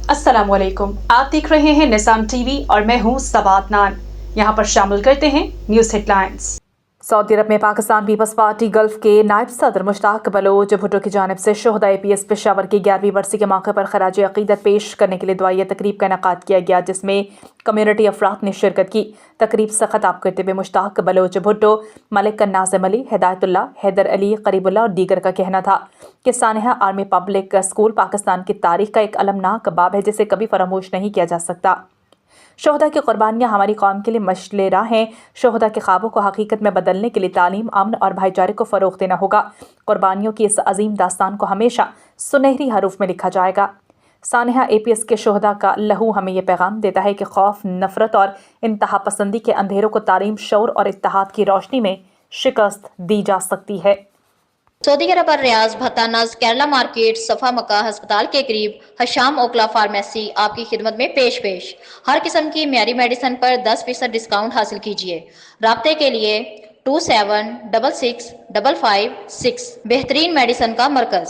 अस्सलाम वालेकुम। आप देख रहे हैं निज़ाम टीवी और मैं हूं सबात नान। यहाँ पर शामिल करते हैं न्यूज़ हेडलाइंस। सऊदी अरब में पाकिस्तान पीपल्स पार्टी गल्फ के नायब सदर मुश्ताक बलोच भुट्टो की जानिब से शोहदा APS पेशावर की 11वीं बरसी के मौके पर खराज अकीदत पेश करने के लिए दुआई तकरीब का इनेकाद किया गया, जिसमें कम्युनिटी अफराद ने शिरकत की। तकरीब से खिताब करते हुए मुश्ताक बलोच भुट्टो, मलिक नाज़िम अली, हिदायतुल्लाह, हैदर अली, करीबुल्लाह और दीगर का कहना था कि Sania army public school Pakistan की तारीख का एक अलमनाक बाब है जिसे कभी फरामोश नहीं किया जा सकता। शोहदा की कुर्बानियाँ हमारी कौम के लिए मशले राह हैं। शोहदा के ख्वाबों को हकीकत में बदलने के लिए तालीम, अमन और भाईचारे को फ़रोग़ देना होगा। कुर्बानियों की इस अजीम दास्तान को हमेशा सुनहरी हरूफ में लिखा जाएगा। सानिया APS के शोहदा का लहू हमें यह पैगाम देता है कि खौफ, नफ़रत और इंतहा पसंदी के अंधेरों को तालीम, शौर और इत्तेहाद की रोशनी में शिकस्त दी जा सकती है। सऊदी अरब और रियाज भत्ता नज़ केरला मार्केट सफ़ा मक्का अस्पताल के करीब हशाम ओकला फार्मेसी आपकी खिदमत में पेश हर किस्म की म्यारी मेडिसिन पर 10% डिस्काउंट हासिल कीजिए। राब्ते के लिए 27665556 बेहतरीन मेडिसिन का मरकज।